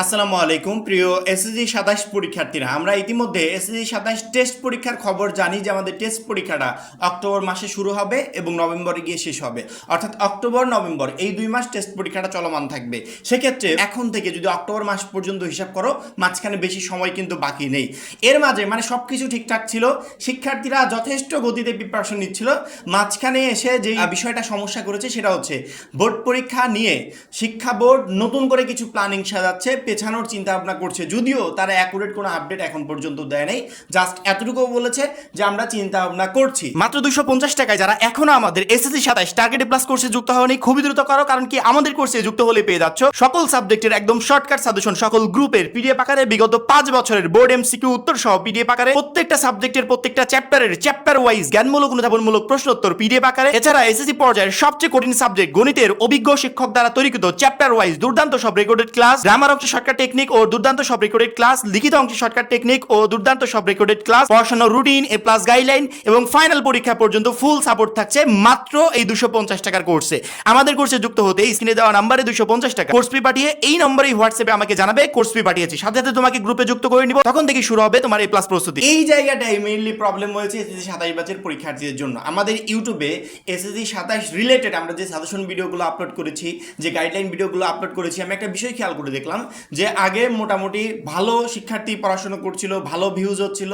আসসালামু আলাইকুম প্রিয় এসএসসি 27 পরীক্ষার্থীরা, আমরা ইতিমধ্যে এসএসসি 27 টেস্ট পরীক্ষার খবর জানি যে আমাদের টেস্ট পরীক্ষাটা অক্টোবর মাসে শুরু হবে এবং নভেম্বরে গিয়ে শেষ হবে। অর্থাৎ অক্টোবর নভেম্বর এই 2 মাস টেস্ট পরীক্ষাটা চলমান থাকবে। সেক্ষেত্রে এখন থেকে যদি অক্টোবর মাস পর্যন্ত হিসাব করো, মাঝখানে বেশি সময় কিন্তু বাকি নেই। এর মাঝে সব কিছু ঠিকঠাক ছিল, শিক্ষার্থীরা যথেষ্ট গতিতে প্রিপারেশন নিচ্ছিল। মাঝখানে এসে যে বিষয়টা সমস্যা করেছে সেটা হচ্ছে বোর্ড পরীক্ষা নিয়ে শিক্ষা বোর্ড নতুন করে কিছু প্ল্যানিং সাজাচ্ছে, পেছানোর চিন্তা ভাবনা করছে। যদিও তারা অ্যাকুরেট কোনো আপডেট এখন পর্যন্ত দেয় নাই, জাস্ট এতটুকু বলেছে যে আমরা চিন্তা ভাবনা করছি। মাত্র 250 টাকায় যারা এখনো আমাদের এসএসসি 27 টার্গেট প্লাস কোর্সে যুক্ত হয়নি, খুবই দ্রুত করো, কারণ কি আমাদের কোর্সে যুক্ত হলে পেয়ে যাচ্ছ সকল সাবজেক্টের একদম শর্টকাট সাজেশন, সকল গ্রুপের পিডিএফ আকারে বিগত 5 বছরের বোর্ড এমসিকিউ উত্তর সহ পিডিএফ আকারে, প্রত্যেকটা সাবজেক্টের প্রত্যেকটা চ্যাপ্টারের চ্যাপ্টার ওয়াইজ জ্ঞানমূলক অনুধাবনমূলক প্রশ্নোত্তর পিডিএফ আকারে। এছাড়া এসএসসি পর্যায়ের সবচেয়ে কঠিন সাবজেক্ট গণিতের অভিজ্ঞ শিক্ষক দ্বারা তৈরিকৃত চ্যাপ্টার ওয়াইজ দুর্দান্ত সব রেকর্ডেড ক্লাস, গ্রামার অংশে শর্টকাট টেকনিক ও দুর্দান্ত সব রেকর্ডেড ক্লাস, লিখিত অংশে শর্টকাট টেকনিক ও দুর্দান্ত সব রেকর্ডেড ক্লাস, পড়াশোনার রুটিন, এ প্লাস গাইডলাইন এবং ফাইনাল পরীক্ষা পর্যন্ত ফুল সাপোর্ট থাকছে মাত্র এই 250 টাকার কোর্সে। আমাদের কোর্সে যুক্ত হতে স্ক্রিনে দেওয়া নাম্বারে 250 টাকা কোর্স ফি পাঠিয়ে এই নম্বরেই হোয়াটসঅ্যাপে আমাকে জানাবে কোর্স ফি পাঠিয়েছি, সাথে সাথে তোমাকে গ্রুপে যুক্ত করে নিব। তখন থেকে শুরু হবে তোমার এই প্লাস প্রস্তুতি। এই জায়গাটাই মেইনলি প্রবলেম হয়েছে এসএসসি 27 ব্যাচের পরীক্ষার্থীদের জন্য। আমাদের ইউটিউবে এসএসসি 27 রিলেটেড আমরা যে সাজেশন ভিডিওগুলো আপলোড করেছি, যে গাইডলাইন ভিডিওগুলো আপলোড করেছি, আমি একটা বিষয় খেয়াল করে দেখলাম যে আগে মোটামুটি ভালো শিক্ষার্থী পড়াশোনা করছিল, ভালো ভিউজ হচ্ছিল।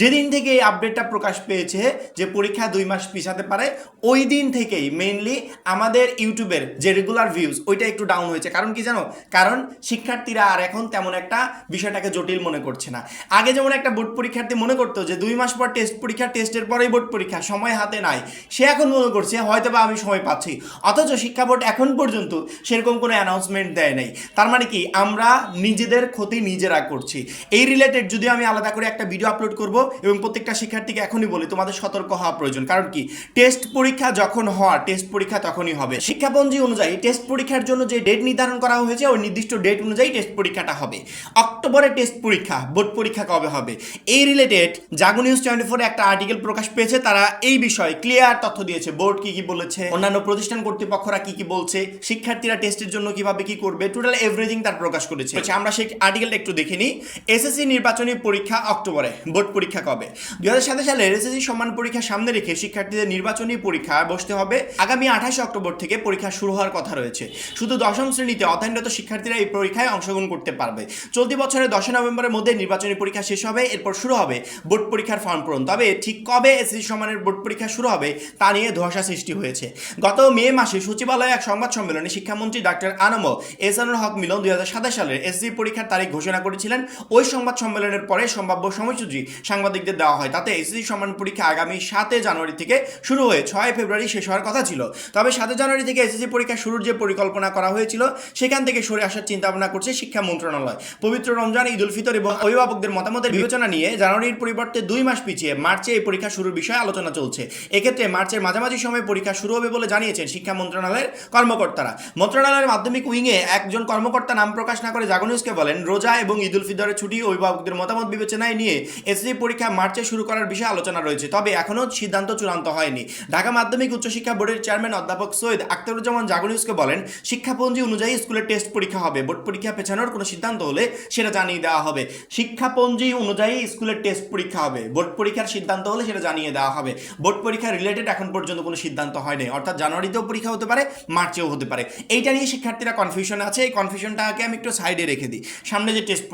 যেদিন থেকে এই আপডেটটা প্রকাশ পেয়েছে যে পরীক্ষা 2 মাস পিছাতে পারে, ওই দিন থেকেই মেইনলি আমাদের ইউটিউবের যে রেগুলার ভিউজ ওইটা একটু ডাউন হয়েছে। কারণ কি জানো? কারণ শিক্ষার্থীরা আর এখন তেমন একটা বিষয়টাকে জটিল মনে করছে না। আগে যেমন একটা বোর্ড পরীক্ষার্থী মনে করতো যে 2 মাস পর টেস্ট পরীক্ষা, টেস্টের পরেই বোর্ড পরীক্ষা, সময় হাতে নাই, সে এখন মনে করছে হয়তো বা আমি সময় পাচ্ছি। অথচ শিক্ষা বোর্ড এখন পর্যন্ত সেরকম কোনো অ্যানাউন্সমেন্ট দেয় নাই। তার মানে কি আমরা নিজেদের ক্ষতি নিজেরা করছি। এই রিলেটেড যদি আমি আলাদা করে একটা ভিডিও আপলোড করব এবং প্রত্যেকটা শিক্ষার্থীকে এখনই বলি তোমাদের সতর্ক হওয়া প্রয়োজন। কারণ কি টেস্ট পরীক্ষা যখন হওয়ার, টেস্ট পরীক্ষা তখনই হবে। শিক্ষাপঞ্জি অনুযায়ী টেস্ট পরীক্ষার জন্য যে ডেট নির্ধারণ করা হয়েছে ওই নির্দিষ্ট ডেট অনুযায়ী টেস্ট পরীক্ষাটা হবে। অক্টোবরে টেস্ট পরীক্ষা, বোর্ড পরীক্ষা কবে হবে এই রিলেটেড জাগো নিউজ 24 একটা আর্টিকেল প্রকাশ পেয়েছে। তারা এই বিষয়ে ক্লিয়ার তথ্য দিয়েছে, বোর্ড কি কি বলেছে, অন্যান্য প্রতিষ্ঠান কর্তৃপক্ষরা কি কি বলছে, শিক্ষার্থীরা টেস্টের জন্য কিভাবে কি করবে, টোটাল এভরিথিং তার প্রকাশ করেছে। আমরা সেই আর্টিকেলটা একটু দেখে নিই। এসএসসি নির্বাচনী পরীক্ষা অক্টোবরে, বোর্ড পরীক্ষা কবে? 2007 সালের এসএসসি সম্মান পরীক্ষা সামনে রেখে শিক্ষার্থীদের নির্বাচনী পরীক্ষা বসতে হবে। আগামী 28 অক্টোবর থেকে পরীক্ষা শুরু হওয়ার কথা রয়েছে। শুধু দশম শ্রেণীতে অধ্যয়নরত শিক্ষার্থীরা এই পরীক্ষায় অংশগ্রহণ করতে পারবে। চলতি বছরের 10 নভেম্বরের মধ্যে নির্বাচনী পরীক্ষা শেষ হবে, এরপর শুরু হবে বোর্ড পরীক্ষার ফর্ম পূরণ। তবে ঠিক কবে এসএসসি সম্মানের বোর্ড পরীক্ষা শুরু হবে তা নিয়ে ধোঁয়াশা সৃষ্টি হয়েছে। গত মে মাসে সচিবালয়ে এক সংবাদ সম্মেলনে শিক্ষামন্ত্রী ডাক্তার আনম এহসানুল হক মিলন 2027 সালের এসএসসি পরীক্ষার তারিখ ঘোষণা করেছিলেন। ওই সংবাদ সম্মেলনের পরে সম্ভাব্য সময়সূচি সাংবাদিকদের দেওয়া হয়। তাতে এসএসসি সম্মান পরীক্ষা আগামী 7 জানুয়ারি থেকে শুরু হয়ে 6 ফেব্রুয়ারি শেষ হওয়ার কথা ছিল। তবে 7 জানুয়ারি থেকে এসএসসি পরীক্ষা শুরুর যে পরিকল্পনা করা হয়েছিল সেখান থেকে সরে আসার চিন্তা ভাবনা করছে শিক্ষা মন্ত্রণালয়। পবিত্র রমজান, ঈদ উল ফিতর এবং অভিভাবকদের মতামতের বিবেচনা নিয়ে জানুয়ারির পরিবর্তে 2 মাস পিছিয়ে মার্চে এই পরীক্ষা শুরুর বিষয়ে আলোচনা চলছে। এক্ষেত্রে মার্চের মাঝামাঝি সময়ে পরীক্ষা শুরু হবে বলে জানিয়েছেন শিক্ষা মন্ত্রণালয়ের কর্মকর্তারা। মন্ত্রণালয়ের মাধ্যমিক উইংয়ে একজন কর্মকর্তা নাম প্রকাশ না করে জাগো নিউজকে বলেন, রোজা এবং ঈদ উল ফিতরের ছুটি অভিভাবকদের মতামত বিবেচনায় নিয়ে এসএসসি পরীক্ষা মার্চে শুরু করার বিষয়ে আলোচনা রয়েছে। তবে এখনও সিদ্ধান্ত চূড়ান্ত হয়নি। ঢাকা মাধ্যমিক উচ্চশিক্ষা বোর্ডের চেয়ারম্যান অধ্যাপক সৈয়দ আখতারুজ্জামান জাগো নিউজকে বলেন, শিক্ষাপঞ্জি অনুযায়ী স্কুলের টেস্ট পরীক্ষা হবে, বোর্ড পরীক্ষা পেছানোর কোনো সিদ্ধান্ত হলে সেটা জানিয়ে দেওয়া হবে। শিক্ষাপঞ্জি অনুযায়ী স্কুলের টেস্ট পরীক্ষা হবে, বোর্ড পরীক্ষার সিদ্ধান্ত হলে সেটা জানিয়ে দেওয়া হবে। বোর্ড পরীক্ষা রিলেটেড এখন পর্যন্ত কোনো সিদ্ধান্ত হয়নি, অর্থাৎ জানুয়ারিতেও পরীক্ষা হতে পারে, মার্চেও হতে পারে। এইটা নিয়ে শিক্ষার্থীরা কনফিউশন আছে। এই কনফিউশনটাকে আমি একটু সাইডে রেখে দিই। সামনে যে টেস্ট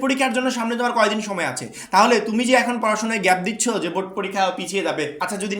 পরীক্ষার জন্য সামনে তোমার কয়দিন সময় আছে? তাহলে তুমি যে এখন পড়াশোনায় গ্যাপ দিচ্ছ যে বোর্ড পরীক্ষা পিছিয়ে যাবে, আচ্ছা যদি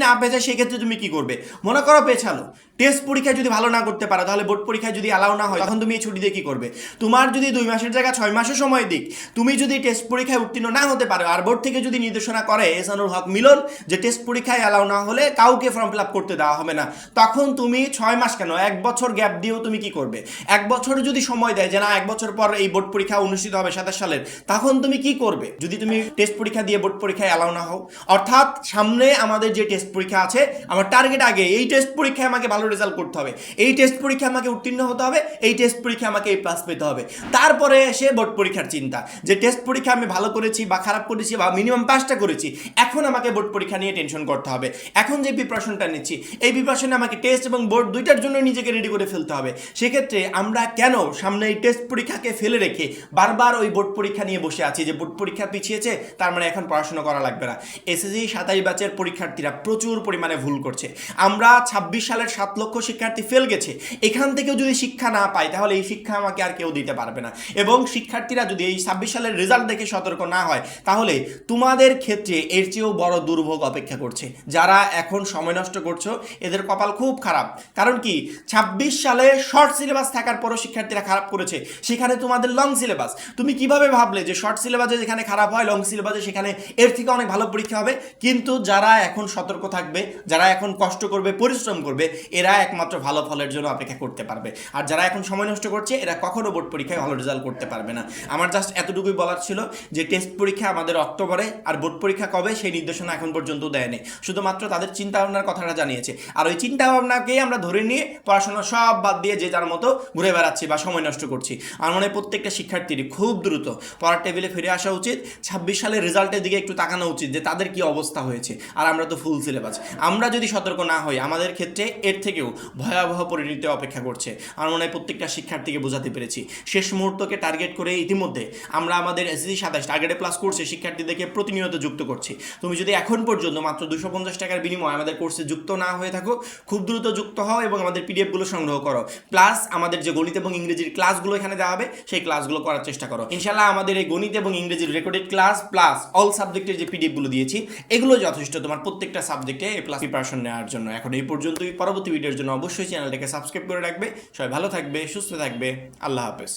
না পেছায় সেক্ষেত্রে তুমি কি করবে? মনে করো পেছালো, টেস্ট পরীক্ষায় যদি ভালো না করতে পারো, তাহলে বোর্ড পরীক্ষায় যদি অ্যালাউ না হয় তখন তুমি এই ছুটি দিয়ে কি করবে? তোমার যদি 2 মাসের জায়গায় 6 মাসও সময় দিক, তুমি যদি টেস্ট পরীক্ষায় উত্তীর্ণ না হতে পারো আর বোর্ড থেকে যদি নির্দেশনা করে এহসানুল হক মিলন যে টেস্ট পরীক্ষায় অ্যালাউ না হলে কাউকে ফর্ম ফিল আপ করতে দেওয়া হবে না, তখন তুমি 6 মাস কেন 1 বছর গ্যাপ দিয়েও তুমি কি করবে? 1 বছর যদি সময় দেয় যে না 1 বছর পর এই বোর্ড পরীক্ষা অনুষ্ঠিত হবে 27 সালের, তখন তুমি কি করবে যদি তুমি টেস্ট পরীক্ষা দিয়ে বোর্ড পরীক্ষায় অ্যালাউ না হও? অর্থাৎ সামনে আমাদের যে টেস্ট পরীক্ষা আছে, আমার টার্গেট আগে এই টেস্ট পরীক্ষায় আমাকে ভালো রেজাল্ট করতে হবে, এই টেস্ট পরীক্ষা আমাকে উত্তীর্ণ হতে হবে, এই টেস্ট পরীক্ষা আমাকে এই প্লাস পেতে হবে। তারপরে এসে বোর্ড পরীক্ষার চিন্তা যে টেস্ট পরীক্ষা আমি ভালো করেছি বা খারাপ করেছি বা মিনিমাম পাসটা করেছি, এখন আমাকে বোর্ড পরীক্ষা নিয়ে টেনশন করতে হবে। এখন যে প্রিপারেশনটা নিচ্ছি এই প্রিপারেশনে আমাকে টেস্ট এবং বোর্ড দুইটার জন্য নিজেকে রেডি করে ফেলতে হবে। সেক্ষেত্রে আমরা কেন সামনে এই টেস্ট পরীক্ষাকে ফেলে রেখে বারবার ওই বোর্ড পরীক্ষা নিয়ে বসে আছি যে বোর্ড পরীক্ষা পিছিয়েছে তার মানে এখন পড়াশোনা করা লাগবে না। এসএসসি 27 ব্যাচের পরীক্ষার্থীরা প্রচুর পরিমাণে ভুল করছে। আমরা 26 সালের 7 লক্ষ শিক্ষার্থী ফেল গেছে, এখান থেকেও যদি শিক্ষা না পাই তাহলে এই শিক্ষা আমাকে আর কেউ দিতে পারবে না। এবং শিক্ষার্থীরা যদি এই 26 সালের রেজাল্ট দেখে সতর্ক না হয় তাহলে তোমাদের ক্ষেত্রে এর চেয়েও বড় দুর্ভোগ অপেক্ষা করছে। যারা এখন সময় নষ্ট করছো এদের কপাল খুব খারাপ। কারণ কি 26 সালে শর্ট সিলেবাস থাকার পরও শিক্ষার্থীরা খারাপ করেছে, সেখানে তোমাদের লং সিলেবাস। তুমি কিভাবে ভাবলে যে শর্ট সিলেবাসে যেখানে খারাপ হয় লং সিলেবাসে সেখানে এর থেকে অনেক ভালো পরীক্ষা হবে? কিন্তু যারা এখন সতর্ক থাকবে, যারা এখন কষ্ট করবে, পরিশ্রম করবে, এরা একমাত্র ভালো ফলের জন্য অপেক্ষা করতে পারবে। আর যারা এখন সময় নষ্ট করছে এরা কখনো বোর্ড পরীক্ষায় ভালো রেজাল্ট করতে পারবে না। আমার জাস্ট এতটুকুই বলার ছিল যে টেস্ট পরীক্ষা আমাদের অক্টোবরে, আর বোর্ড পরীক্ষা কবে সেই নির্দেশনা এখন পর্যন্ত দেয়নি, শুধুমাত্র তাদের চিন্তা ভাবনার কথাটা জানিয়েছে। আর ওই চিন্তা ভাবনাকেই আমরা ধরে নিয়ে পড়াশোনা সব বাদ দিয়ে যে যার মতো ঘুরে বেড়াচ্ছি বা সময় নষ্ট করছি। আমার মনে হয় প্রত্যেকটা শিক্ষার্থীর খুব দ্রুত পড়ার টেবিলে ফিরে আসা উচিত, 26 সালের রেজাল্টের দিকে একটু তাকানো উচিত যে তাদের কি অবস্থা হয়েছে। আর আমরা তো ফুল সিলেবাস, আমরা যদি সতর্ক না হই আমাদের ক্ষেত্রে এর থেকেও ভয়াবহ পরিণতি অপেক্ষা করছে। আমার মনে হয় প্রত্যেকটা শিক্ষার্থীকে বোঝাতে পেরেছি। শেষ মুহূর্তকে টার্গেট করে ইতিমধ্যে আমরা আমাদের এসএসসি 27 টার্গেটে প্লাস কোর্সে শিক্ষার্থীদেরকে প্রতিনিয়ত যুক্ত করছি। তুমি যদি এখন পর্যন্ত মাত্র 250 টাকার বিনিময়ে আমাদের কোর্সে যুক্ত না হয়ে থাকো, খুব দ্রুত যুক্ত হও এবং আমাদের পিডিএফগুলো সংগ্রহ করো। প্লাস আমাদের যে গণিত এবং ইংরেজির ক্লাসগুলো এখানে দেওয়া হবে সেই ক্লাসগুলো করার চেষ্টা করো। ইনশাল্লাহ আমাদের এই গণিত এবং ইংরেজির রেকর্ডেড ক্লাস প্লাস অল সাবজেক্টের যে পিডিএফগুলো দিয়েছি এগুলো যথেষ্ট তোমার প্রত্যেকটা সাবজেক্টে এ প্লাস প্রিপারেশন নেওয়ার জন্য। এখন এই পর্যন্তই। পরবর্তী ভিডিওর জন্য অবশ্যই চ্যানেলটাকে সাবস্ক্রাইব করে রাখবে। সবাই ভালো থাকবে, সুস্থ থাকবে। আল্লাহ হাফেজ।